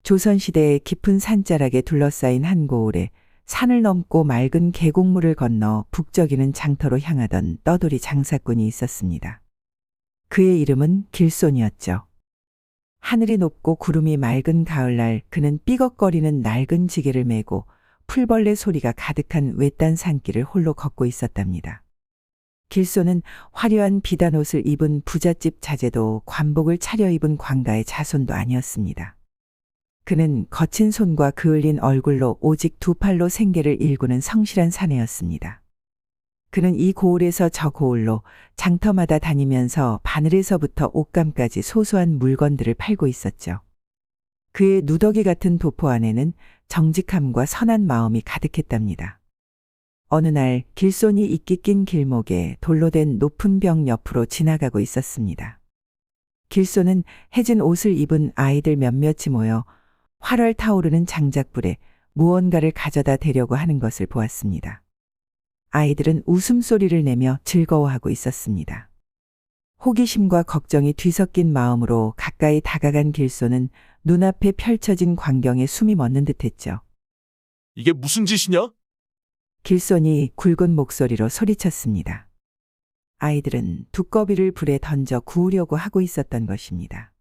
조선시대의 깊은 산자락에 둘러싸인 한 고을에 산을 넘고 맑은 계곡물을 건너 북적이는 장터로 향하던 떠돌이 장사꾼이 있었습니다. 그의 이름은 길손이었죠. 하늘이 높고 구름이 맑은 가을날 그는 삐걱거리는 낡은 지게를 메고 풀벌레 소리가 가득한 외딴 산길을 홀로 걷고 있었답니다. 길손은 화려한 비단 옷을 입은 부잣집 자제도 관복을 차려입은 관가의 자손도 아니었습니다. 그는 거친 손과 그을린 얼굴로 오직 두 팔로 생계를 일구는 성실한 사내였습니다. 그는 이 고을에서 저 고을로 장터마다 다니면서 바늘에서부터 옷감까지 소소한 물건들을 팔고 있었죠. 그의 누더기 같은 도포 안에는 정직함과 선한 마음이 가득했답니다. 어느 날 길손이 이끼 낀 길목에 돌로 된 높은 벽 옆으로 지나가고 있었습니다. 길손은 해진 옷을 입은 아이들 몇몇이 모여 활활 타오르는 장작불에 무언가를 가져다 대려고 하는 것을 보았습니다. 아이들은 웃음소리를 내며 즐거워하고 있었습니다. 호기심과 걱정이 뒤섞인 마음으로 가까이 다가간 길손은 눈앞에 펼쳐진 광경에 숨이 멎는 듯했죠. 이게 무슨 짓이냐? 길손이 굵은 목소리로 소리쳤습니다. 아이들은 두꺼비를 불에 던져 구우려고 하고 있었던 것입니다.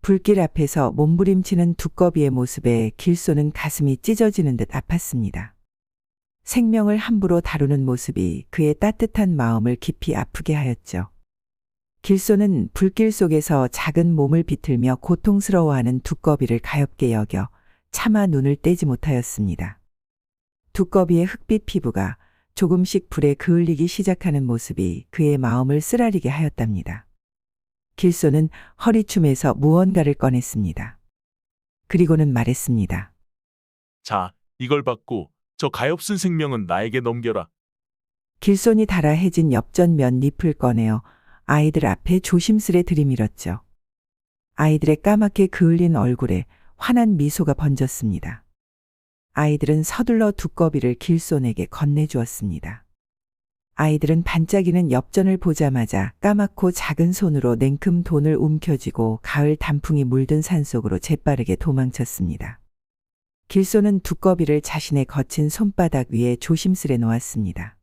불길 앞에서 몸부림치는 두꺼비의 모습에 길손은 가슴이 찢어지는 듯 아팠습니다. 생명을 함부로 다루는 모습이 그의 따뜻한 마음을 깊이 아프게 하였죠. 길손은 불길 속에서 작은 몸을 비틀며 고통스러워하는 두꺼비를 가엾게 여겨 차마 눈을 떼지 못하였습니다. 두꺼비의 흑빛 피부가 조금씩 불에 그을리기 시작하는 모습이 그의 마음을 쓰라리게 하였답니다. 길손은 허리춤에서 무언가를 꺼냈습니다. 그리고는 말했습니다. 자, 이걸 받고 저 가엾은 생명은 나에게 넘겨라. 길손이 달아 해진 엽전 면 잎을 꺼내어 아이들 앞에 조심스레 들이밀었죠. 아이들의 까맣게 그을린 얼굴에 환한 미소가 번졌습니다. 아이들은 서둘러 두꺼비를 길손에게 건네주었습니다. 아이들은 반짝이는 엽전을 보자마자 까맣고 작은 손으로 냉큼 돈을 움켜쥐고 가을 단풍이 물든 산속으로 재빠르게 도망쳤습니다. 길손은 두꺼비를 자신의 거친 손바닥 위에 조심스레 놓았습니다.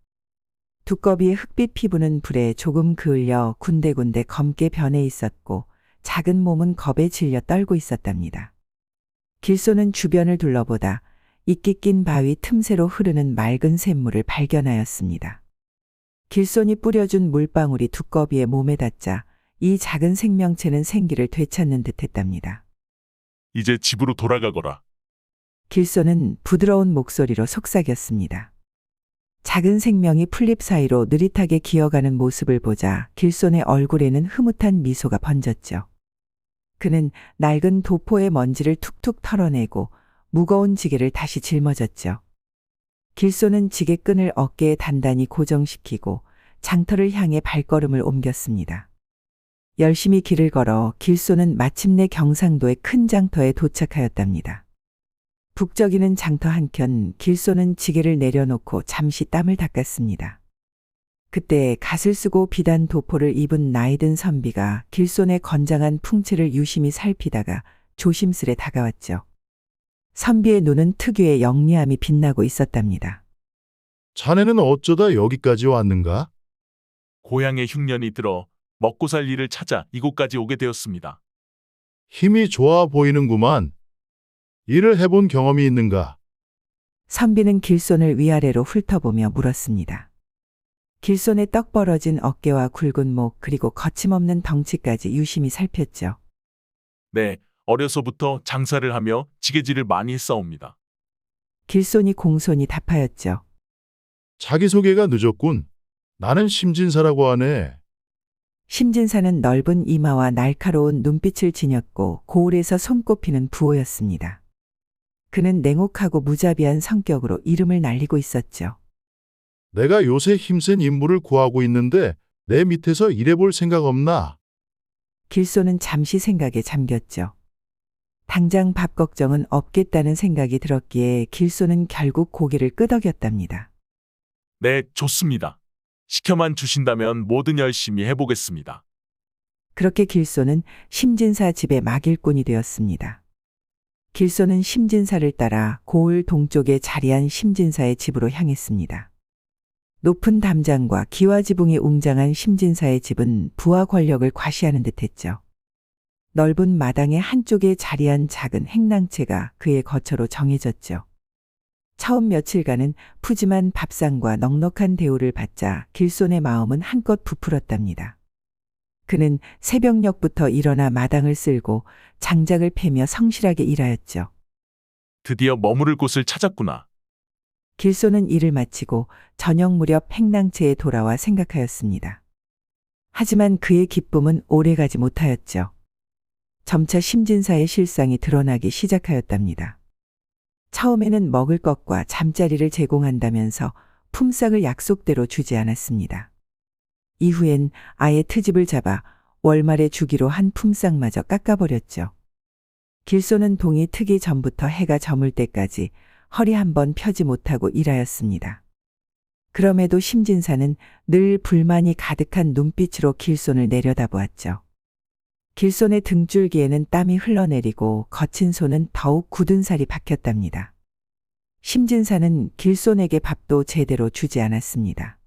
두꺼비의 흑빛 피부는 불에 조금 그을려 군데군데 검게 변해 있었고 작은 몸은 겁에 질려 떨고 있었답니다. 길손은 주변을 둘러보다 이끼 낀 바위 틈새로 흐르는 맑은 샘물을 발견하였습니다. 길손이 뿌려준 물방울이 두꺼비의 몸에 닿자 이 작은 생명체는 생기를 되찾는 듯했답니다. 이제 집으로 돌아가거라. 길손은 부드러운 목소리로 속삭였습니다. 작은 생명이 풀잎 사이로 느릿하게 기어가는 모습을 보자 길손의 얼굴에는 흐뭇한 미소가 번졌죠. 그는 낡은 도포의 먼지를 툭툭 털어내고 무거운 지게를 다시 짊어졌죠. 길손은 지게끈을 어깨에 단단히 고정시키고 장터를 향해 발걸음을 옮겼습니다. 열심히 길을 걸어 길손은 마침내 경상도의 큰 장터에 도착하였답니다. 북적이는 장터 한켠 길손은 지게를 내려놓고 잠시 땀을 닦았습니다. 그때 갓을 쓰고 비단 도포를 입은 나이든 선비가 길손의 건장한 풍채를 유심히 살피다가 조심스레 다가왔죠. 선비의 눈은 특유의 영리함이 빛나고 있었답니다. 자네는 어쩌다 여기까지 왔는가? 고향에 흉년이 들어 먹고 살 일을 찾아 이곳까지 오게 되었습니다. 힘이 좋아 보이는구만. 일을 해본 경험이 있는가? 선비는 길손을 위아래로 훑어보며 물었습니다. 길손의 떡 벌어진 어깨와 굵은 목 그리고 거침없는 덩치까지 유심히 살폈죠. 네, 어려서부터 장사를 하며 지게질을 많이 했사옵니다. 길손이 공손히 답하였죠. 자기소개가 늦었군. 나는 심진사라고 하네. 심진사는 넓은 이마와 날카로운 눈빛을 지녔고 고을에서 손꼽히는 부호였습니다. 그는 냉혹하고 무자비한 성격으로 이름을 날리고 있었죠. 내가 요새 힘센 인물을 구하고 있는데 내 밑에서 일해볼 생각 없나? 길손은 잠시 생각에 잠겼죠. 당장 밥 걱정은 없겠다는 생각이 들었기에 길손은 결국 고개를 끄덕였답니다. 네, 좋습니다. 시켜만 주신다면 뭐든 열심히 해보겠습니다. 그렇게 길손은 심진사 집의 막일꾼이 되었습니다. 길소는 심진사를 따라 고을 동쪽에 자리한 심진사의 집으로 향했습니다. 높은 담장과 기와지붕이 웅장한 심진사의 집은 부와 권력을 과시하는 듯했죠. 넓은 마당의 한쪽에 자리한 작은 행랑채가 그의 거처로 정해졌죠. 처음 며칠간은 푸짐한 밥상과 넉넉한 대우를 받자 길손의 마음은 한껏 부풀었답니다. 그는 새벽녘부터 일어나 마당을 쓸고 장작을 패며 성실하게 일하였죠. 드디어 머무를 곳을 찾았구나. 길손은 일을 마치고 저녁 무렵 행랑채에 돌아와 생각하였습니다. 하지만 그의 기쁨은 오래가지 못하였죠. 점차 심진사의 실상이 드러나기 시작하였답니다. 처음에는 먹을 것과 잠자리를 제공한다면서 품삯을 약속대로 주지 않았습니다. 이후엔 아예 트집을 잡아 월말에 주기로 한 품삯마저 깎아버렸죠. 길손은 동이 트기 전부터 해가 저물 때까지 허리 한번 펴지 못하고 일하였습니다. 그럼에도 심진사는 늘 불만이 가득한 눈빛으로 길손을 내려다보았죠. 길손의 등줄기에는 땀이 흘러내리고 거친 손은 더욱 굳은 살이 박혔답니다. 심진사는 길손에게 밥도 제대로 주지 않았습니다.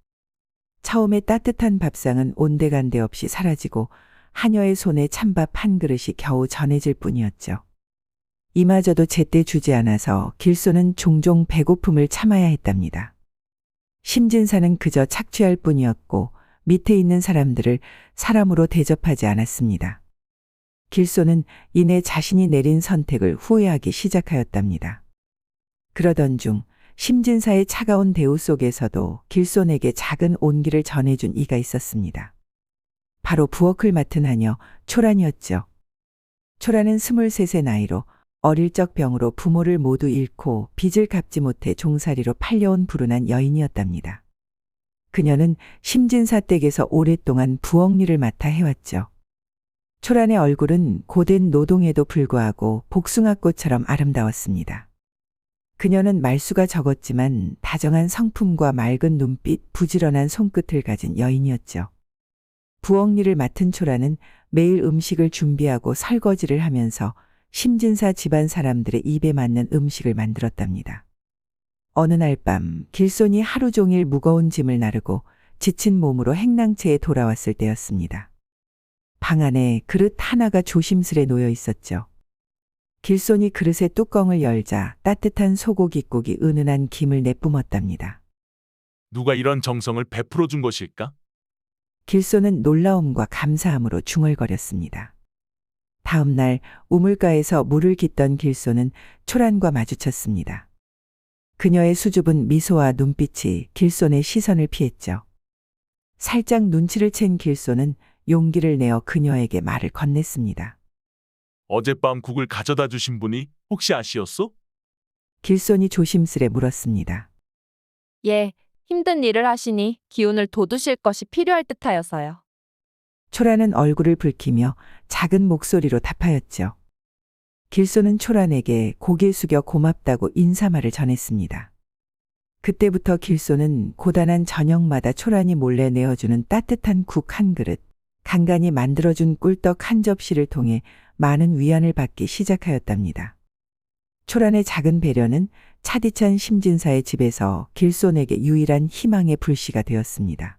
처음에 따뜻한 밥상은 온데간데 없이 사라지고 하녀의 손에 찬밥 한 그릇이 겨우 전해질 뿐이었죠. 이마저도 제때 주지 않아서 길손은 종종 배고픔을 참아야 했답니다. 심진사는 그저 착취할 뿐이었고 밑에 있는 사람들을 사람으로 대접하지 않았습니다. 길손은 이내 자신이 내린 선택을 후회하기 시작하였답니다. 그러던 중 심진사의 차가운 대우 속에서도 길손에게 작은 온기를 전해준 이가 있었습니다. 바로 부엌을 맡은 하녀 초란이었죠. 초란은 23의 나이로 어릴 적 병으로 부모를 모두 잃고 빚을 갚지 못해 종살이로 팔려온 불운한 여인이었답니다. 그녀는 심진사 댁에서 오랫동안 부엌 일을 맡아 해왔죠. 초란의 얼굴은 고된 노동에도 불구하고 복숭아꽃처럼 아름다웠습니다. 그녀는 말수가 적었지만 다정한 성품과 맑은 눈빛, 부지런한 손끝을 가진 여인이었죠. 부엌 일을 맡은 초란은 매일 음식을 준비하고 설거지를 하면서 심진사 집안 사람들의 입에 맞는 음식을 만들었답니다. 어느 날 밤 길손이 하루 종일 무거운 짐을 나르고 지친 몸으로 행랑채에 돌아왔을 때였습니다. 방 안에 그릇 하나가 조심스레 놓여 있었죠. 길손이 그릇의 뚜껑을 열자 따뜻한 소고기국이 은은한 김을 내뿜었답니다. 누가 이런 정성을 베풀어 준 것일까? 길손은 놀라움과 감사함으로 중얼거렸습니다. 다음 날 우물가에서 물을 깃던 길손은 초란과 마주쳤습니다. 그녀의 수줍은 미소와 눈빛이 길손의 시선을 피했죠. 살짝 눈치를 챈 길손은 용기를 내어 그녀에게 말을 건넸습니다. 어젯밤 국을 가져다 주신 분이 혹시 아시었소? 길손이 조심스레 물었습니다. 예, 힘든 일을 하시니 기운을 돋우실 것이 필요할 듯하여서요. 초란은 얼굴을 붉히며 작은 목소리로 답하였죠. 길손은 초란에게 고개 숙여 고맙다고 인사말을 전했습니다. 그때부터 길손은 고단한 저녁마다 초란이 몰래 내어주는 따뜻한 국 한 그릇, 간간히 만들어준 꿀떡 한 접시를 통해 많은 위안을 받기 시작하였답니다. 초란의 작은 배려는 차디찬 심진사의 집에서 길손에게 유일한 희망의 불씨가 되었습니다.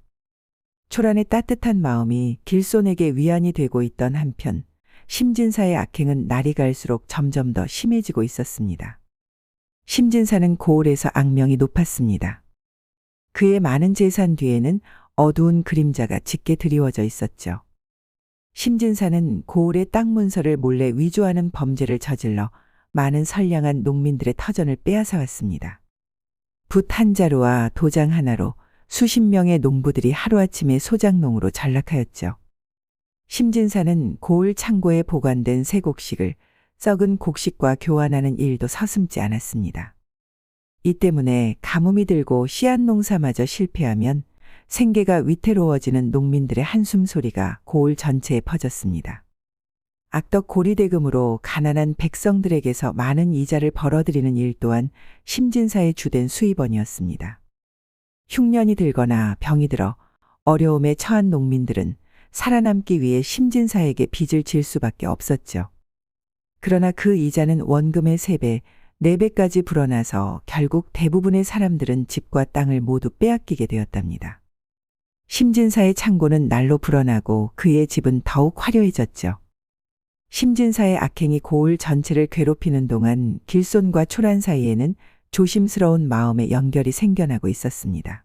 초란의 따뜻한 마음이 길손에게 위안이 되고 있던 한편 심진사의 악행은 날이 갈수록 점점 더 심해지고 있었습니다. 심진사는 고을에서 악명이 높았습니다. 그의 많은 재산 뒤에는 어두운 그림자가 짙게 드리워져 있었죠. 심진사는 고을의 땅 문서를 몰래 위조하는 범죄를 저질러 많은 선량한 농민들의 터전을 빼앗아 왔습니다. 붓 한 자루와 도장 하나로 수십 명의 농부들이 하루아침에 소작농으로 전락하였죠. 심진사는 고을 창고에 보관된 새 곡식을 썩은 곡식과 교환하는 일도 서슴지 않았습니다. 이 때문에 가뭄이 들고 씨앗 농사마저 실패하면 생계가 위태로워지는 농민들의 한숨 소리가 고을 전체에 퍼졌습니다. 악덕 고리대금으로 가난한 백성들에게서 많은 이자를 벌어들이는 일 또한 심진사의 주된 수입원이었습니다. 흉년이 들거나 병이 들어 어려움에 처한 농민들은 살아남기 위해 심진사에게 빚을 질 수밖에 없었죠. 그러나 그 이자는 원금의 3배, 4배까지 불어나서 결국 대부분의 사람들은 집과 땅을 모두 빼앗기게 되었답니다. 심진사의 창고는 날로 불어나고 그의 집은 더욱 화려해졌죠. 심진사의 악행이 고을 전체를 괴롭히는 동안 길손과 초란 사이에는 조심스러운 마음의 연결이 생겨나고 있었습니다.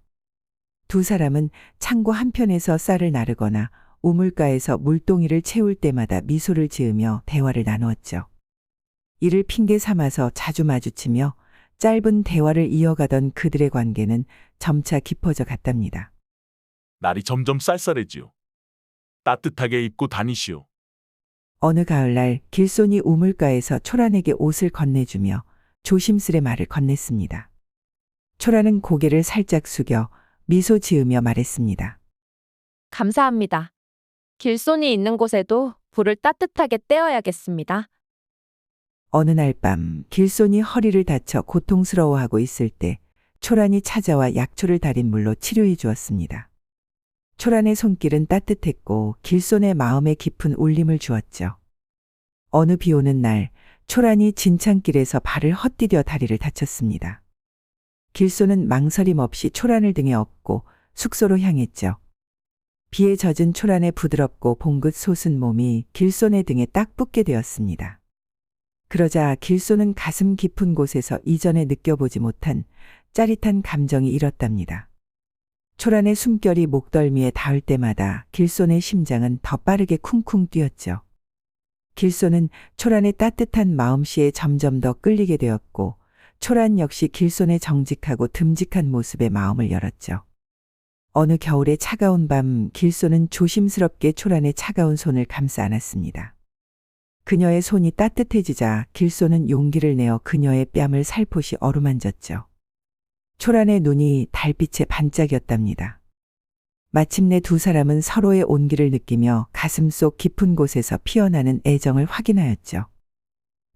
두 사람은 창고 한편에서 쌀을 나르거나 우물가에서 물동이를 채울 때마다 미소를 지으며 대화를 나누었죠. 이를 핑계 삼아서 자주 마주치며 짧은 대화를 이어가던 그들의 관계는 점차 깊어져 갔답니다. 날이 점점 쌀쌀해지요. 따뜻하게 입고 다니시오. 어느 가을날 길손이 우물가에서 초란에게 옷을 건네주며 조심스레 말을 건넸습니다. 초란은 고개를 살짝 숙여 미소 지으며 말했습니다. 감사합니다. 길손이 있는 곳에도 불을 따뜻하게 떼어야겠습니다. 어느 날 밤 길손이 허리를 다쳐 고통스러워하고 있을 때 초란이 찾아와 약초를 달인 물로 치료해 주었습니다. 초란의 손길은 따뜻했고 길손의 마음에 깊은 울림을 주었죠. 어느 비 오는 날 초란이 진창길에서 발을 헛디뎌 다리를 다쳤습니다. 길손은 망설임 없이 초란을 등에 업고 숙소로 향했죠. 비에 젖은 초란의 부드럽고 봉긋 솟은 몸이 길손의 등에 딱 붙게 되었습니다. 그러자 길손은 가슴 깊은 곳에서 이전에 느껴보지 못한 짜릿한 감정이 일었답니다. 초란의 숨결이 목덜미에 닿을 때마다 길손의 심장은 더 빠르게 쿵쿵 뛰었죠. 길손은 초란의 따뜻한 마음씨에 점점 더 끌리게 되었고 초란 역시 길손의 정직하고 듬직한 모습에 마음을 열었죠. 어느 겨울의 차가운 밤 길손은 조심스럽게 초란의 차가운 손을 감싸 안았습니다. 그녀의 손이 따뜻해지자 길손은 용기를 내어 그녀의 뺨을 살포시 어루만졌죠. 초란의 눈이 달빛에 반짝였답니다. 마침내 두 사람은 서로의 온기를 느끼며 가슴속 깊은 곳에서 피어나는 애정을 확인하였죠.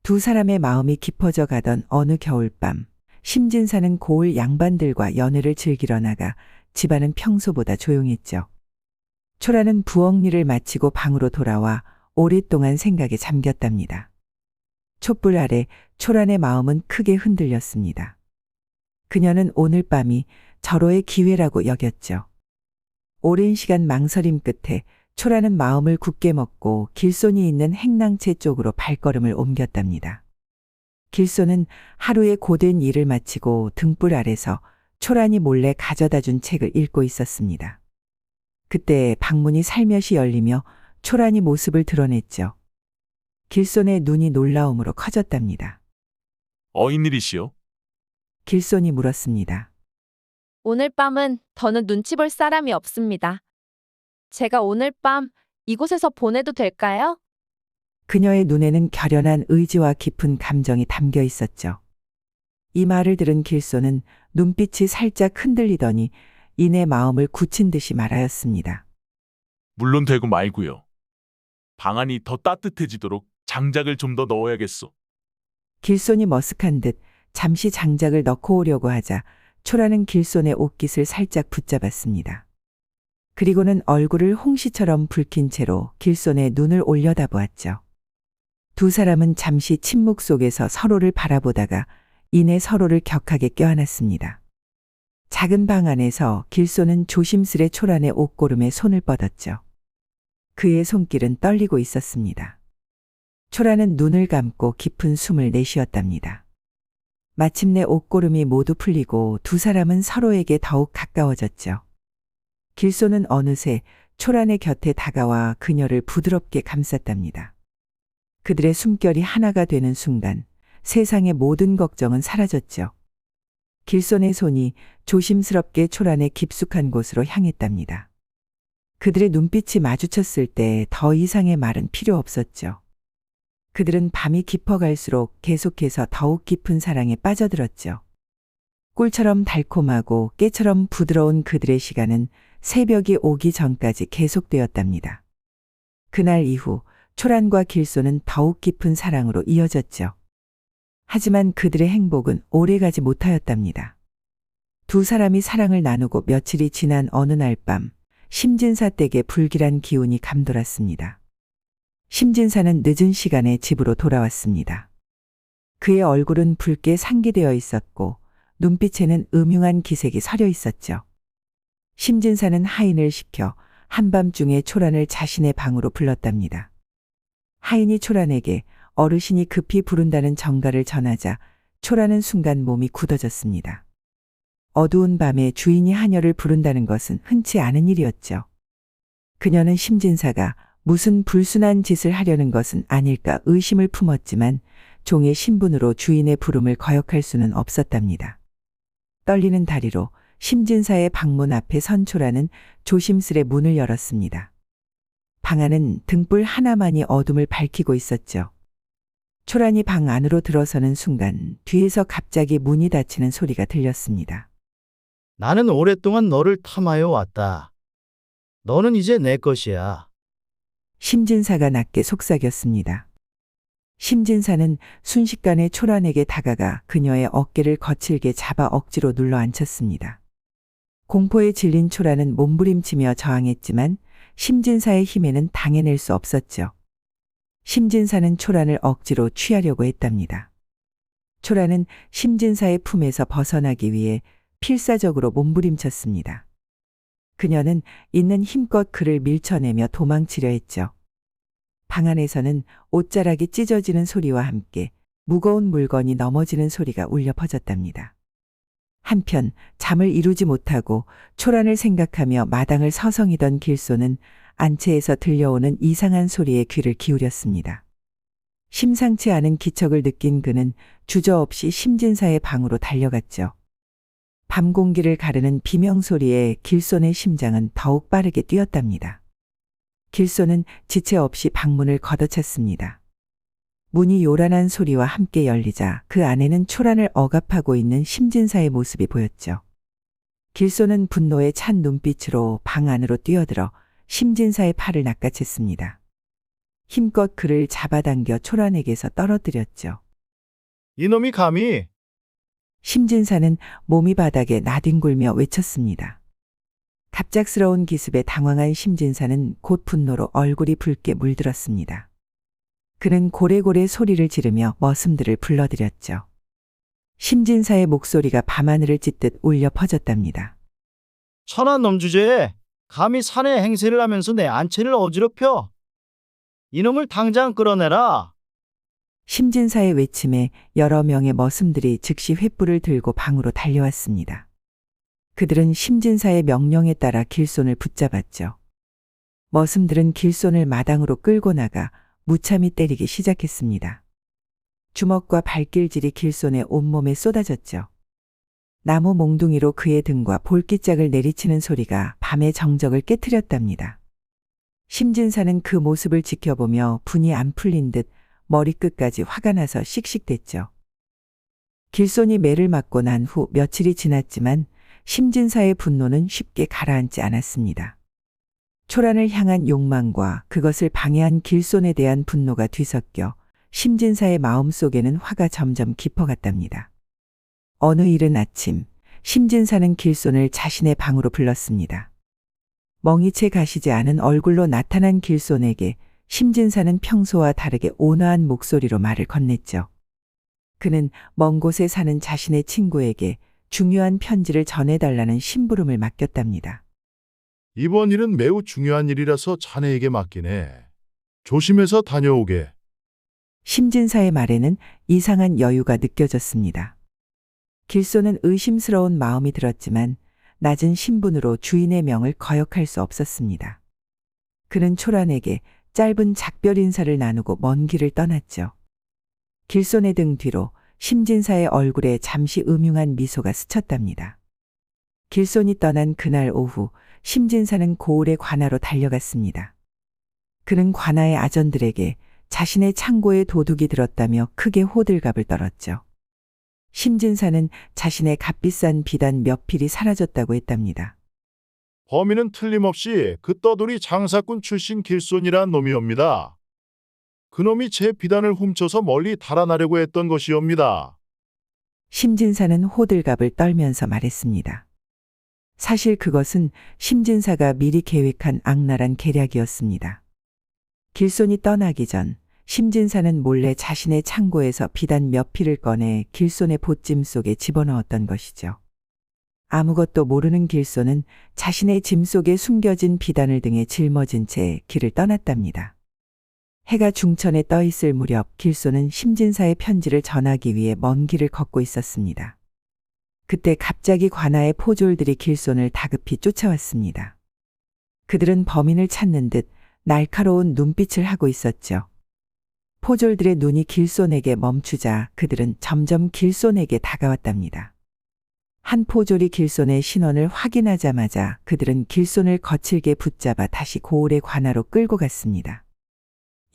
두 사람의 마음이 깊어져 가던 어느 겨울밤, 심진사는 고을 양반들과 연애를 즐기러 나가 집안은 평소보다 조용했죠. 초란은 부엌일을 마치고 방으로 돌아와 오랫동안 생각에 잠겼답니다. 촛불 아래 초란의 마음은 크게 흔들렸습니다. 그녀는 오늘 밤이 절호의 기회라고 여겼죠. 오랜 시간 망설임 끝에 초란은 마음을 굳게 먹고 길손이 있는 행랑채 쪽으로 발걸음을 옮겼답니다. 길손은 하루의 고된 일을 마치고 등불 아래서 초란이 몰래 가져다 준 책을 읽고 있었습니다. 그때 방문이 살며시 열리며 초란이 모습을 드러냈죠. 길손의 눈이 놀라움으로 커졌답니다. 어인일이시오? 길손이 물었습니다. 오늘 밤은 더는 눈치 볼 사람이 없습니다. 제가 오늘 밤 이곳에서 보내도 될까요? 그녀의 눈에는 결연한 의지와 깊은 감정이 담겨 있었죠. 이 말을 들은 길손은 눈빛이 살짝 흔들리더니 이내 마음을 굳힌 듯이 말하였습니다. 물론 되고 말고요. 방안이 더 따뜻해지도록 장작을 좀 더 넣어야겠소. 길손이 머쓱한 듯 잠시 장작을 넣고 오려고 하자 초라는 길손의 옷깃을 살짝 붙잡았습니다. 그리고는 얼굴을 홍시처럼 붉힌 채로 길손의 눈을 올려다보았죠. 두 사람은 잠시 침묵 속에서 서로를 바라보다가 이내 서로를 격하게 껴안았습니다. 작은 방 안에서 길손은 조심스레 초란의 옷고름에 손을 뻗었죠. 그의 손길은 떨리고 있었습니다. 초란은 눈을 감고 깊은 숨을 내쉬었답니다. 마침내 옷고름이 모두 풀리고 두 사람은 서로에게 더욱 가까워졌죠. 길손은 어느새 초란의 곁에 다가와 그녀를 부드럽게 감쌌답니다. 그들의 숨결이 하나가 되는 순간 세상의 모든 걱정은 사라졌죠. 길손의 손이 조심스럽게 초란의 깊숙한 곳으로 향했답니다. 그들의 눈빛이 마주쳤을 때 더 이상의 말은 필요 없었죠. 그들은 밤이 깊어갈수록 계속해서 더욱 깊은 사랑에 빠져들었죠. 꿀처럼 달콤하고 깨처럼 부드러운 그들의 시간은 새벽이 오기 전까지 계속되었답니다. 그날 이후 초란과 길손은 더욱 깊은 사랑으로 이어졌죠. 하지만 그들의 행복은 오래가지 못하였답니다. 두 사람이 사랑을 나누고 며칠이 지난 어느 날 밤 심진사 댁에 불길한 기운이 감돌았습니다. 심진사는 늦은 시간에 집으로 돌아왔습니다. 그의 얼굴은 붉게 상기되어 있었고 눈빛에는 음흉한 기색이 서려 있었죠. 심진사는 하인을 시켜 한밤중에 초란을 자신의 방으로 불렀답니다. 하인이 초란에게 어르신이 급히 부른다는 정가를 전하자 초란은 순간 몸이 굳어졌습니다. 어두운 밤에 주인이 하녀를 부른다는 것은 흔치 않은 일이었죠. 그녀는 심진사가 무슨 불순한 짓을 하려는 것은 아닐까 의심을 품었지만 종의 신분으로 주인의 부름을 거역할 수는 없었답니다. 떨리는 다리로 심진사의 방문 앞에 선 초란은 조심스레 문을 열었습니다. 방 안은 등불 하나만이 어둠을 밝히고 있었죠. 초란이 방 안으로 들어서는 순간 뒤에서 갑자기 문이 닫히는 소리가 들렸습니다. 나는 오랫동안 너를 탐하여 왔다. 너는 이제 내 것이야. 심진사가 낮게 속삭였습니다. 심진사는 순식간에 초란에게 다가가 그녀의 어깨를 거칠게 잡아 억지로 눌러 앉혔습니다. 공포에 질린 초란은 몸부림치며 저항했지만 심진사의 힘에는 당해낼 수 없었죠. 심진사는 초란을 억지로 취하려고 했답니다. 초란은 심진사의 품에서 벗어나기 위해 필사적으로 몸부림쳤습니다. 그녀는 있는 힘껏 그를 밀쳐내며 도망치려 했죠. 방 안에서는 옷자락이 찢어지는 소리와 함께 무거운 물건이 넘어지는 소리가 울려 퍼졌답니다. 한편 잠을 이루지 못하고 초란을 생각하며 마당을 서성이던 길소는 안채에서 들려오는 이상한 소리에 귀를 기울였습니다. 심상치 않은 기척을 느낀 그는 주저없이 심진사의 방으로 달려갔죠. 밤 공기를 가르는 비명소리에 길손의 심장은 더욱 빠르게 뛰었답니다. 길손은 지체 없이 방문을 걷어찼습니다. 문이 요란한 소리와 함께 열리자 그 안에는 초란을 억압하고 있는 심진사의 모습이 보였죠. 길손은 분노에 찬 눈빛으로 방 안으로 뛰어들어 심진사의 팔을 낚아챘습니다. 힘껏 그를 잡아당겨 초란에게서 떨어뜨렸죠. 이놈이 감히 심진사는 몸이 바닥에 나뒹굴며 외쳤습니다. 갑작스러운 기습에 당황한 심진사는 곧 분노로 얼굴이 붉게 물들었습니다. 그는 고래고래 소리를 지르며 머슴들을 불러들였죠. 심진사의 목소리가 밤하늘을 찢듯 울려 퍼졌답니다. 천한 놈 주제에 감히 사내 행세를 하면서 내 안채를 어지럽혀. 이놈을 당장 끌어내라. 심진사의 외침에 여러 명의 머슴들이 즉시 횃불을 들고 방으로 달려왔습니다. 그들은 심진사의 명령에 따라 길손을 붙잡았죠. 머슴들은 길손을 마당으로 끌고 나가 무참히 때리기 시작했습니다. 주먹과 발길질이 길손의 온몸에 쏟아졌죠. 나무 몽둥이로 그의 등과 볼기짝을 내리치는 소리가 밤의 정적을 깨트렸답니다. 심진사는 그 모습을 지켜보며 분이 안 풀린 듯 머리끝까지 화가 나서 씩씩댔죠. 길손이 매를 맞고 난 후 며칠이 지났지만 심진사의 분노는 쉽게 가라앉지 않았습니다. 초란을 향한 욕망과 그것을 방해한 길손에 대한 분노가 뒤섞여 심진사의 마음속에는 화가 점점 깊어갔답니다. 어느 이른 아침, 심진사는 길손을 자신의 방으로 불렀습니다. 멍이채 가시지 않은 얼굴로 나타난 길손에게 심진사는 평소와 다르게 온화한 목소리로 말을 건넸죠. 그는 먼 곳에 사는 자신의 친구에게 중요한 편지를 전해달라는 심부름을 맡겼답니다. 이번 일은 매우 중요한 일이라서 자네에게 맡기네. 조심해서 다녀오게. 심진사의 말에는 이상한 여유가 느껴졌습니다. 길손은 의심스러운 마음이 들었지만 낮은 신분으로 주인의 명을 거역할 수 없었습니다. 그는 초란에게 짧은 작별 인사를 나누고 먼 길을 떠났죠. 길손의 등 뒤로 심진사의 얼굴에 잠시 음흉한 미소가 스쳤답니다. 길손이 떠난 그날 오후 심진사는 고을의 관아로 달려갔습니다. 그는 관아의 아전들에게 자신의 창고에 도둑이 들었다며 크게 호들갑을 떨었죠. 심진사는 자신의 값비싼 비단 몇 필이 사라졌다고 했답니다. 범인은 틀림없이 그 떠돌이 장사꾼 출신 길손이란 놈이옵니다. 그놈이 제 비단을 훔쳐서 멀리 달아나려고 했던 것이옵니다. 심진사는 호들갑을 떨면서 말했습니다. 사실 그것은 심진사가 미리 계획한 악랄한 계략이었습니다. 길손이 떠나기 전 심진사는 몰래 자신의 창고에서 비단 몇 필을 꺼내 길손의 보찜 속에 집어넣었던 것이죠. 아무것도 모르는 길손은 자신의 짐 속에 숨겨진 비단을 등에 짊어진 채 길을 떠났답니다. 해가 중천에 떠 있을 무렵 길손은 심진사의 편지를 전하기 위해 먼 길을 걷고 있었습니다. 그때 갑자기 관아의 포졸들이 길손을 다급히 쫓아왔습니다. 그들은 범인을 찾는 듯 날카로운 눈빛을 하고 있었죠. 포졸들의 눈이 길손에게 멈추자 그들은 점점 길손에게 다가왔답니다. 한 포졸이 길손의 신원을 확인하자마자 그들은 길손을 거칠게 붙잡아 다시 고을의 관아로 끌고 갔습니다.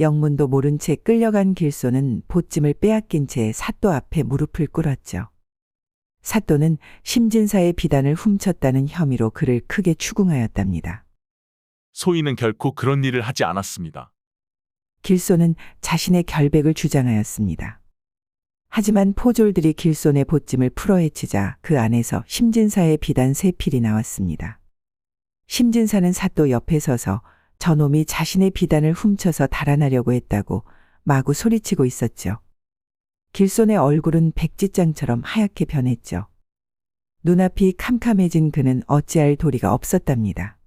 영문도 모른 채 끌려간 길손은 보찜을 빼앗긴 채 사또 앞에 무릎을 꿇었죠. 사또는 심진사의 비단을 훔쳤다는 혐의로 그를 크게 추궁하였답니다. 소인은 결코 그런 일을 하지 않았습니다. 길손은 자신의 결백을 주장하였습니다. 하지만 포졸들이 길손의 보찜을 풀어헤치자 그 안에서 심진사의 비단 3필이 나왔습니다. 심진사는 사또 옆에 서서 저놈이 자신의 비단을 훔쳐서 달아나려고 했다고 마구 소리치고 있었죠. 길손의 얼굴은 백지장처럼 하얗게 변했죠. 눈앞이 캄캄해진 그는 어찌할 도리가 없었답니다.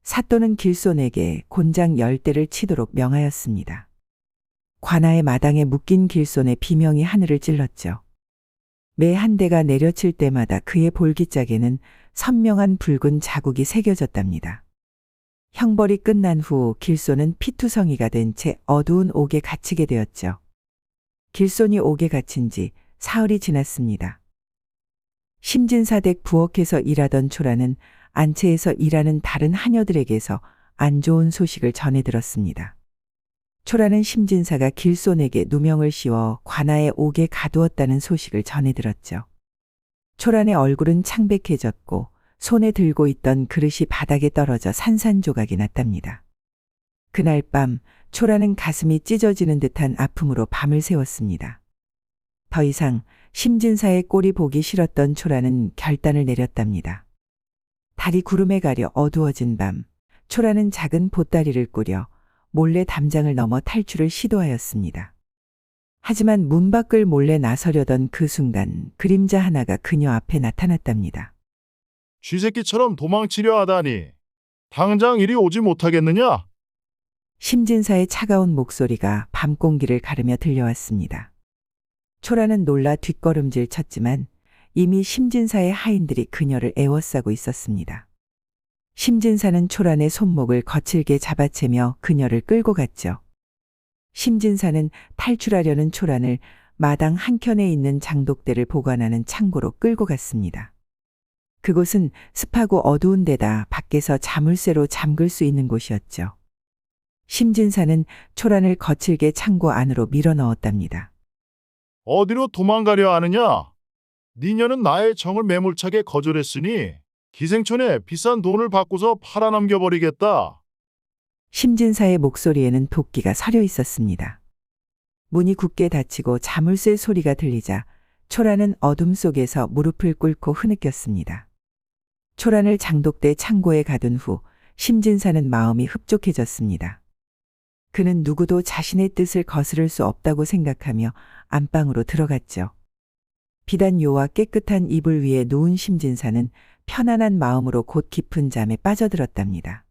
사또는 길손에게 곤장 10대를 치도록 명하였습니다. 관아의 마당에 묶인 길손의 비명이 하늘을 찔렀죠. 매 한 대가 내려칠 때마다 그의 볼기짝에는 선명한 붉은 자국이 새겨졌답니다. 형벌이 끝난 후 길손은 피투성이가 된 채 어두운 옥에 갇히게 되었죠. 길손이 옥에 갇힌 지 사흘이 지났습니다. 심진사댁 부엌에서 일하던 초라는 안채에서 일하는 다른 하녀들에게서 안 좋은 소식을 전해 들었습니다. 초라는 심진사가 길손에게 누명을 씌워 관아의 옥에 가두었다는 소식을 전해 들었죠. 초란의 얼굴은 창백해졌고 손에 들고 있던 그릇이 바닥에 떨어져 산산조각이 났답니다. 그날 밤 초라는 가슴이 찢어지는 듯한 아픔으로 밤을 새웠습니다. 더 이상 심진사의 꼴이 보기 싫었던 초라는 결단을 내렸답니다. 달이 구름에 가려 어두워진 밤, 초라는 작은 보따리를 꾸려 몰래 담장을 넘어 탈출을 시도하였습니다. 하지만 문 밖을 몰래 나서려던 그 순간 그림자 하나가 그녀 앞에 나타났답니다. 쥐새끼처럼 도망치려 하다니. 당장 이리 오지 못하겠느냐? 심진사의 차가운 목소리가 밤 공기를 가르며 들려왔습니다. 초라는 놀라 뒷걸음질 쳤지만 이미 심진사의 하인들이 그녀를 애워싸고 있었습니다. 심진사는 초란의 손목을 거칠게 잡아채며 그녀를 끌고 갔죠. 심진사는 탈출하려는 초란을 마당 한켠에 있는 장독대를 보관하는 창고로 끌고 갔습니다. 그곳은 습하고 어두운 데다 밖에서 자물쇠로 잠글 수 있는 곳이었죠. 심진사는 초란을 거칠게 창고 안으로 밀어 넣었답니다. 어디로 도망가려 하느냐? 니녀는 나의 정을 매몰차게 거절했으니 기생촌에 비싼 돈을 받고서 팔아넘겨버리겠다. 심진사의 목소리에는 도끼가 서려 있었습니다. 문이 굳게 닫히고 자물쇠 소리가 들리자 초란은 어둠 속에서 무릎을 꿇고 흐느꼈습니다. 초란을 장독대 창고에 가둔 후 심진사는 마음이 흡족해졌습니다. 그는 누구도 자신의 뜻을 거스를 수 없다고 생각하며 안방으로 들어갔죠. 비단 요와 깨끗한 이불 위에 누운 심진사는 편안한 마음으로 곧 깊은 잠에 빠져들었답니다.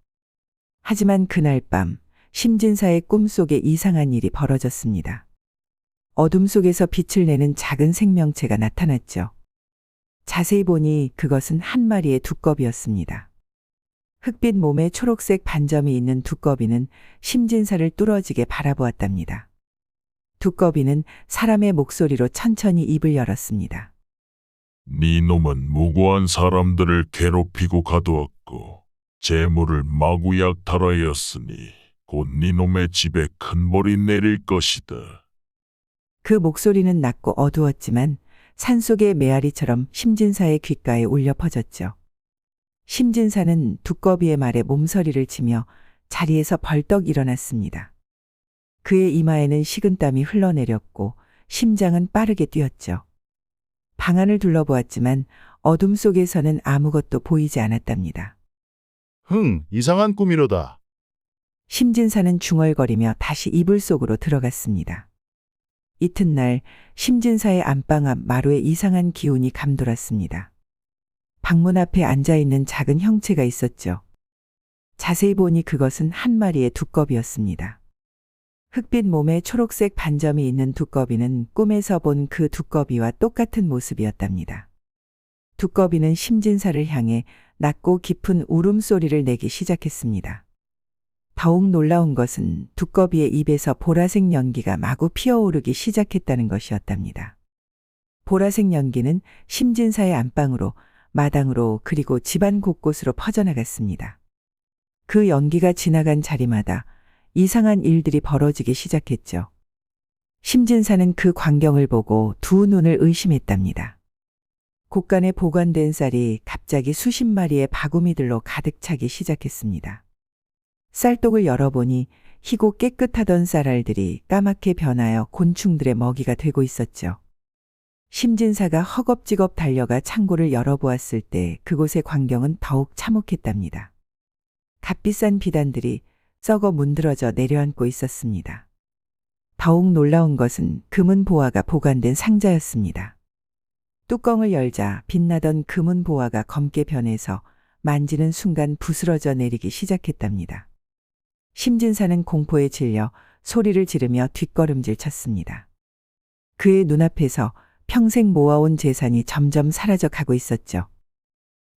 하지만 그날 밤 심진사의 꿈속에 이상한 일이 벌어졌습니다. 어둠 속에서 빛을 내는 작은 생명체가 나타났죠. 자세히 보니 그것은 한 마리의 두꺼비였습니다. 흑빛 몸에 초록색 반점이 있는 두꺼비는 심진사를 뚫어지게 바라보았답니다. 두꺼비는 사람의 목소리로 천천히 입을 열었습니다. 네 놈은 무고한 사람들을 괴롭히고 가두었고 재물을 마구 약탈하였으니 곧 네 놈의 집에 큰 벌이 내릴 것이다. 그 목소리는 낮고 어두웠지만 산속의 메아리처럼 심진사의 귓가에 울려 퍼졌죠. 심진사는 두꺼비의 말에 몸서리를 치며 자리에서 벌떡 일어났습니다. 그의 이마에는 식은땀이 흘러내렸고 심장은 빠르게 뛰었죠. 방 안을 둘러보았지만 어둠 속에서는 아무것도 보이지 않았답니다. 이상한 꿈이로다. 심진사는 중얼거리며 다시 이불 속으로 들어갔습니다. 이튿날 심진사의 안방 앞 마루에 이상한 기운이 감돌았습니다. 방문 앞에 앉아있는 작은 형체가 있었죠. 자세히 보니 그것은 한 마리의 두꺼비였습니다. 흑빛 몸에 초록색 반점이 있는 두꺼비는 꿈에서 본 그 두꺼비와 똑같은 모습이었답니다. 두꺼비는 심진사를 향해 낮고 깊은 울음소리를 내기 시작했습니다. 더욱 놀라운 것은 두꺼비의 입에서 보라색 연기가 마구 피어오르기 시작했다는 것이었답니다. 보라색 연기는 심진사의 안방으로, 마당으로, 그리고 집안 곳곳으로 퍼져나갔습니다. 그 연기가 지나간 자리마다 이상한 일들이 벌어지기 시작했죠. 심진사는 그 광경을 보고 두 눈을 의심했답니다. 곳간에 보관된 쌀이 갑자기 수십 마리의 바구미들로 가득 차기 시작했습니다. 쌀독을 열어보니 희고 깨끗하던 쌀알들이 까맣게 변하여 곤충들의 먹이가 되고 있었죠. 심진사가 허겁지겁 달려가 창고를 열어보았을 때 그곳의 광경은 더욱 참혹했답니다. 값비싼 비단들이 썩어 문드러져 내려앉고 있었습니다. 더욱 놀라운 것은 금은 보화가 보관된 상자였습니다. 뚜껑을 열자 빛나던 금은 보화가 검게 변해서 만지는 순간 부스러져 내리기 시작했답니다. 심진사는 공포에 질려 소리를 지르며 뒷걸음질 쳤습니다. 그의 눈앞에서 평생 모아온 재산이 점점 사라져 가고 있었죠.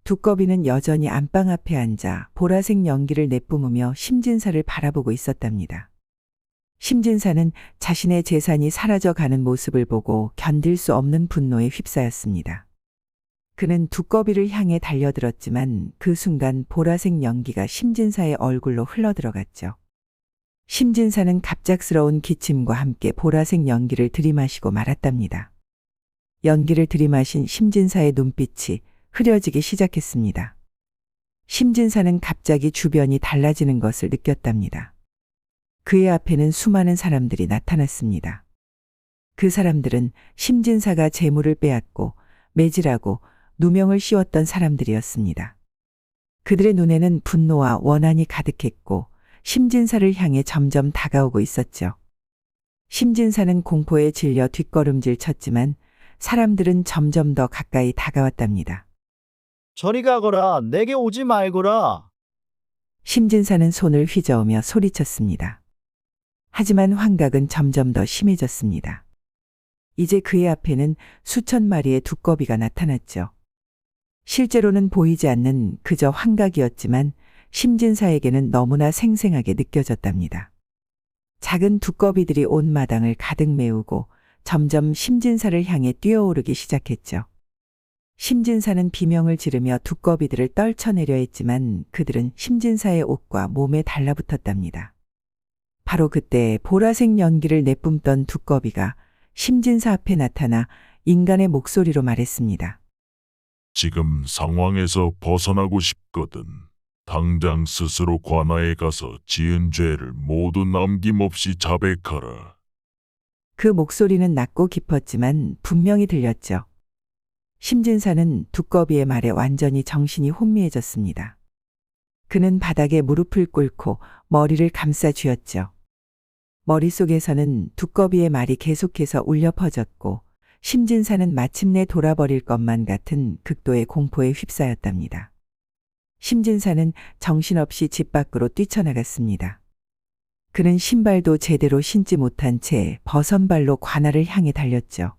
두꺼비는 여전히 안방 앞에 앉아 보라색 연기를 내뿜으며 심진사를 바라보고 있었답니다. 심진사는 자신의 재산이 사라져 가는 모습을 보고 견딜 수 없는 분노에 휩싸였습니다. 그는 두꺼비를 향해 달려들었지만 그 순간 보라색 연기가 심진사의 얼굴로 흘러들어갔죠. 심진사는 갑작스러운 기침과 함께 보라색 연기를 들이마시고 말았답니다. 연기를 들이마신 심진사의 눈빛이 흐려지기 시작했습니다. 심진사는 갑자기 주변이 달라지는 것을 느꼈답니다. 그의 앞에는 수많은 사람들이 나타났습니다. 그 사람들은 심진사가 재물을 빼앗고 매질하고 누명을 씌웠던 사람들이었습니다. 그들의 눈에는 분노와 원한이 가득했고 심진사를 향해 점점 다가오고 있었죠. 심진사는 공포에 질려 뒷걸음질 쳤지만 사람들은 점점 더 가까이 다가왔답니다. 저리 가거라. 내게 오지 말거라. 심진사는 손을 휘저으며 소리쳤습니다. 하지만 환각은 점점 더 심해졌습니다. 이제 그의 앞에는 수천 마리의 두꺼비가 나타났죠. 실제로는 보이지 않는 그저 환각이었지만 심진사에게는 너무나 생생하게 느껴졌답니다. 작은 두꺼비들이 온 마당을 가득 메우고 점점 심진사를 향해 뛰어오르기 시작했죠. 심진사는 비명을 지르며 두꺼비들을 떨쳐내려 했지만 그들은 심진사의 옷과 몸에 달라붙었답니다. 바로 그때 보라색 연기를 내뿜던 두꺼비가 심진사 앞에 나타나 인간의 목소리로 말했습니다. 지금 상황에서 벗어나고 싶거든. 당장 스스로 관아에 가서 지은 죄를 모두 남김없이 자백하라. 그 목소리는 낮고 깊었지만 분명히 들렸죠. 심진사는 두꺼비의 말에 완전히 정신이 혼미해졌습니다. 그는 바닥에 무릎을 꿇고 머리를 감싸 쥐었죠. 머릿속에서는 두꺼비의 말이 계속해서 울려 퍼졌고 심진사는 마침내 돌아버릴 것만 같은 극도의 공포에 휩싸였답니다. 심진사는 정신없이 집 밖으로 뛰쳐나갔습니다. 그는 신발도 제대로 신지 못한 채 버선발로 관아를 향해 달렸죠.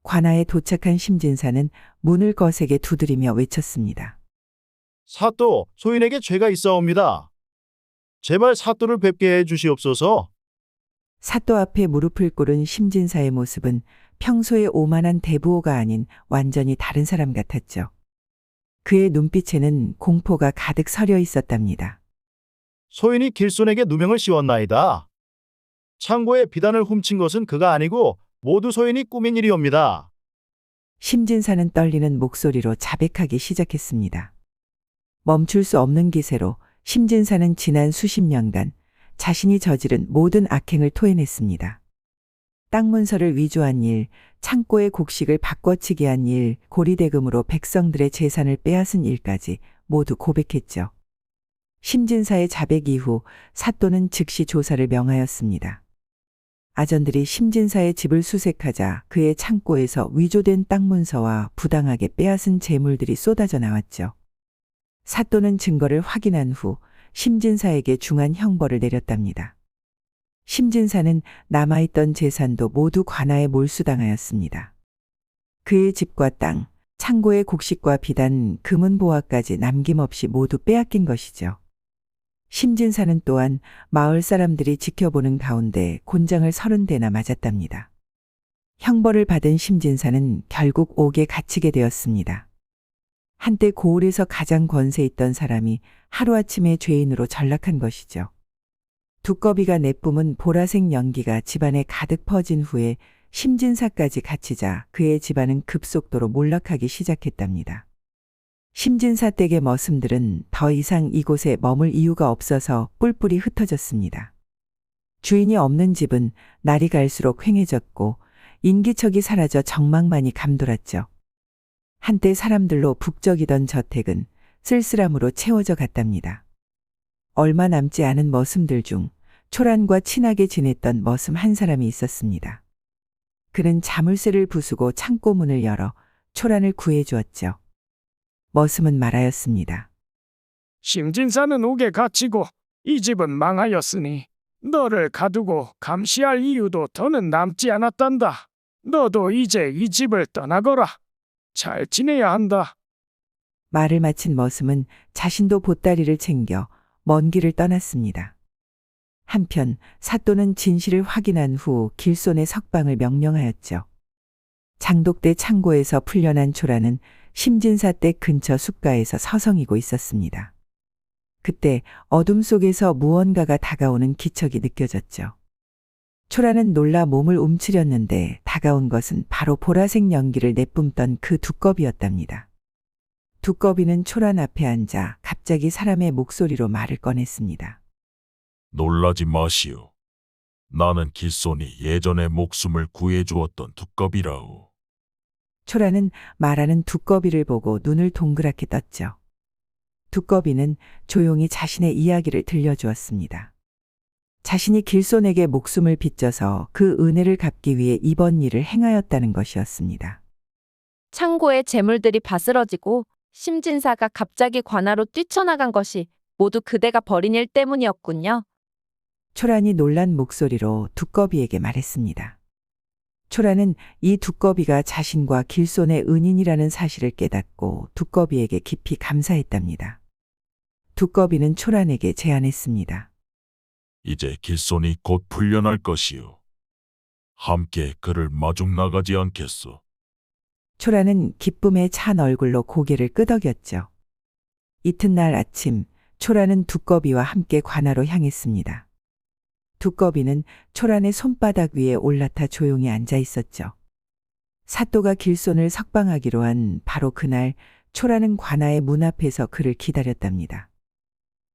관아에 도착한 심진사는 문을 거세게 두드리며 외쳤습니다. 사또, 소인에게 죄가 있사옵니다. 제발 사또를 뵙게 해 주시옵소서. 사또 앞에 무릎을 꿇은 심진사의 모습은 평소의 오만한 대부호가 아닌 완전히 다른 사람 같았죠. 그의 눈빛에는 공포가 가득 서려 있었답니다. 소인이 길손에게 누명을 씌웠나이다. 창고에 비단을 훔친 것은 그가 아니고 모두 소인이 꾸민 일이옵니다. 심진사는 떨리는 목소리로 자백하기 시작했습니다. 멈출 수 없는 기세로 심진사는 지난 수십 년간 자신이 저지른 모든 악행을 토해냈습니다. 땅 문서를 위조한 일, 창고의 곡식을 바꿔치기 한 일, 고리대금으로 백성들의 재산을 빼앗은 일까지 모두 고백했죠. 심진사의 자백 이후 사또는 즉시 조사를 명하였습니다. 아전들이 심진사의 집을 수색하자 그의 창고에서 위조된 땅 문서와 부당하게 빼앗은 재물들이 쏟아져 나왔죠. 사또는 증거를 확인한 후 심진사에게 중한 형벌을 내렸답니다. 심진사는 남아있던 재산도 모두 관아에 몰수당하였습니다. 그의 집과 땅, 창고의 곡식과 비단, 금은 보화까지 남김없이 모두 빼앗긴 것이죠. 심진사는 또한 마을 사람들이 지켜보는 가운데 곤장을 30대나 맞았답니다. 형벌을 받은 심진사는 결국 옥에 갇히게 되었습니다. 한때 고을에서 가장 권세 있던 사람이 하루아침에 죄인으로 전락한 것이죠. 두꺼비가 내뿜은 보라색 연기가 집안에 가득 퍼진 후에 심진사까지 갇히자 그의 집안은 급속도로 몰락하기 시작했답니다. 심진사 댁의 머슴들은 더 이상 이곳에 머물 이유가 없어서 뿔뿔이 흩어졌습니다. 주인이 없는 집은 날이 갈수록 휑해졌고 인기척이 사라져 정막만이 감돌았죠. 한때 사람들로 북적이던 저택은 쓸쓸함으로 채워져 갔답니다. 얼마 남지 않은 머슴들 중 초란과 친하게 지냈던 머슴 한 사람이 있었습니다. 그는 자물쇠를 부수고 창고 문을 열어 초란을 구해주었죠. 머슴은 말하였습니다. 심진사는 옥에 갇히고 이 집은 망하였으니 너를 가두고 감시할 이유도 더는 남지 않았단다. 너도 이제 이 집을 떠나거라. 잘 지내야 한다. 말을 마친 머슴은 자신도 보따리를 챙겨 먼 길을 떠났습니다. 한편 사또는 진실을 확인한 후 길손의 석방을 명령하였죠. 장독대 창고에서 풀려난 초라는 심진사 댁 근처 숲가에서 서성이고 있었습니다. 그때 어둠 속에서 무언가가 다가오는 기척이 느껴졌죠. 초라는 놀라 몸을 움츠렸는데 다가온 것은 바로 보라색 연기를 내뿜던 그 두꺼비였답니다. 두꺼비는 초란 앞에 앉아 갑자기 사람의 목소리로 말을 꺼냈습니다. 놀라지 마시오. 나는 길손이 예전에 목숨을 구해주었던 두꺼비라오. 초라는 말하는 두꺼비를 보고 눈을 동그랗게 떴죠. 두꺼비는 조용히 자신의 이야기를 들려주었습니다. 자신이 길손에게 목숨을 빚져서 그 은혜를 갚기 위해 이번 일을 행하였다는 것이었습니다. 창고의 재물들이 바스러지고 심진사가 갑자기 관아로 뛰쳐나간 것이 모두 그대가 벌인 일 때문이었군요. 초란이 놀란 목소리로 두꺼비에게 말했습니다. 초란은 이 두꺼비가 자신과 길손의 은인이라는 사실을 깨닫고 두꺼비에게 깊이 감사했답니다. 두꺼비는 초란에게 제안했습니다. 이제 길손이 곧 풀려날 것이오. 함께 그를 마중 나가지 않겠소. 초란은 기쁨에 찬 얼굴로 고개를 끄덕였죠. 이튿날 아침 초란은 두꺼비와 함께 관아로 향했습니다. 두꺼비는 초란의 손바닥 위에 올라타 조용히 앉아 있었죠. 사또가 길손을 석방하기로 한 바로 그날 초란은 관아의 문 앞에서 그를 기다렸답니다.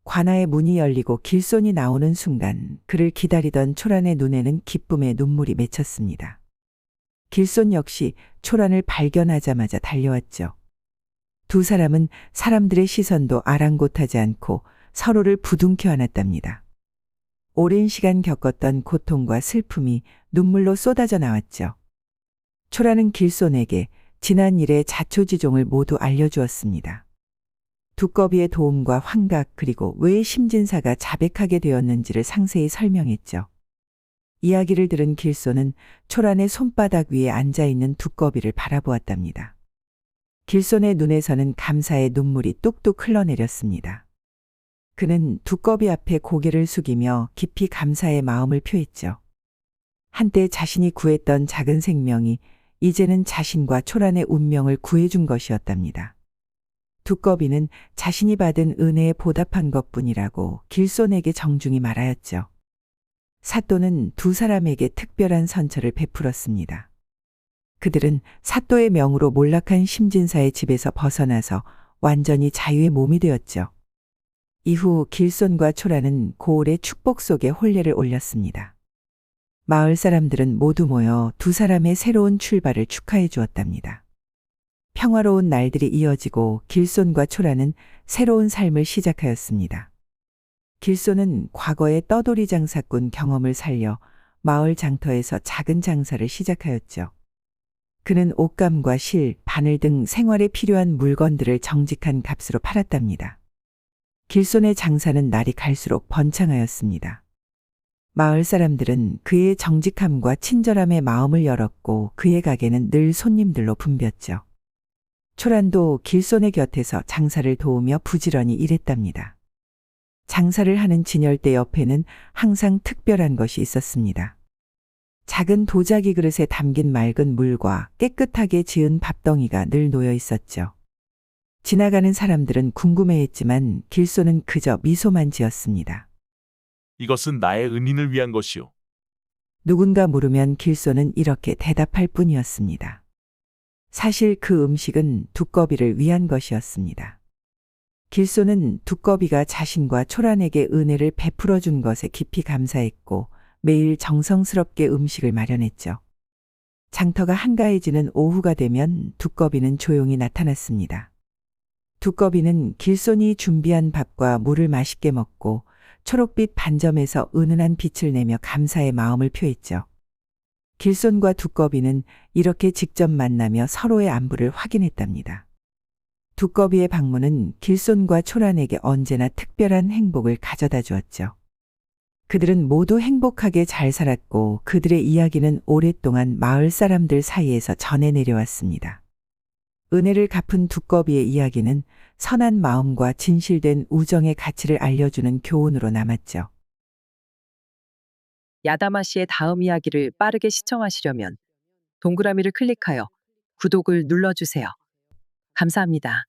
관아의 문이 열리고 길손이 나오는 순간 그를 기다리던 초란의 눈에는 기쁨의 눈물이 맺혔습니다. 길손 역시 초란을 발견하자마자 달려왔죠. 두 사람은 사람들의 시선도 아랑곳하지 않고 서로를 부둥켜 안았답니다. 오랜 시간 겪었던 고통과 슬픔이 눈물로 쏟아져 나왔죠. 초라는 길손에게 지난 일의 자초지종을 모두 알려주었습니다. 두꺼비의 도움과 환각 그리고 왜 심진사가 자백하게 되었는지를 상세히 설명했죠. 이야기를 들은 길손은 초란의 손바닥 위에 앉아있는 두꺼비를 바라보았답니다. 길손의 눈에서는 감사의 눈물이 뚝뚝 흘러내렸습니다. 그는 두꺼비 앞에 고개를 숙이며 깊이 감사의 마음을 표했죠. 한때 자신이 구했던 작은 생명이 이제는 자신과 초란의 운명을 구해준 것이었답니다. 두꺼비는 자신이 받은 은혜에 보답한 것뿐이라고 길손에게 정중히 말하였죠. 사또는 두 사람에게 특별한 선처를 베풀었습니다. 그들은 사또의 명으로 몰락한 심진사의 집에서 벗어나서 완전히 자유의 몸이 되었죠. 이후 길손과 초라는 고을의 축복 속에 혼례를 올렸습니다. 마을 사람들은 모두 모여 두 사람의 새로운 출발을 축하해 주었답니다. 평화로운 날들이 이어지고 길손과 초라는 새로운 삶을 시작하였습니다. 길소는 과거의 떠돌이 장사꾼 경험을 살려 마을 장터에서 작은 장사를 시작하였죠. 그는 옷감과 실, 바늘 등 생활에 필요한 물건들을 정직한 값으로 팔았답니다. 길손의 장사는 날이 갈수록 번창하였습니다. 마을 사람들은 그의 정직함과 친절함에 마음을 열었고 그의 가게는 늘 손님들로 붐볐죠. 초란도 길손의 곁에서 장사를 도우며 부지런히 일했답니다. 장사를 하는 진열대 옆에는 항상 특별한 것이 있었습니다. 작은 도자기 그릇에 담긴 맑은 물과 깨끗하게 지은 밥덩이가 늘 놓여 있었죠. 지나가는 사람들은 궁금해했지만 길소는 그저 미소만 지었습니다. 이것은 나의 은인을 위한 것이요. 누군가 물으면 길소는 이렇게 대답할 뿐이었습니다. 사실 그 음식은 두꺼비를 위한 것이었습니다. 길소는 두꺼비가 자신과 초란에게 은혜를 베풀어 준 것에 깊이 감사했고 매일 정성스럽게 음식을 마련했죠. 장터가 한가해지는 오후가 되면 두꺼비는 조용히 나타났습니다. 두꺼비는 길손이 준비한 밥과 물을 맛있게 먹고 초록빛 반점에서 은은한 빛을 내며 감사의 마음을 표했죠. 길손과 두꺼비는 이렇게 직접 만나며 서로의 안부를 확인했답니다. 두꺼비의 방문은 길손과 초란에게 언제나 특별한 행복을 가져다 주었죠. 그들은 모두 행복하게 잘 살았고 그들의 이야기는 오랫동안 마을 사람들 사이에서 전해 내려왔습니다. 은혜를 갚은 두꺼비의 이야기는 선한 마음과 진실된 우정의 가치를 알려주는 교훈으로 남았죠. 야다마 씨의 다음 이야기를 빠르게 시청하시려면 동그라미를 클릭하여 구독을 눌러주세요. 감사합니다.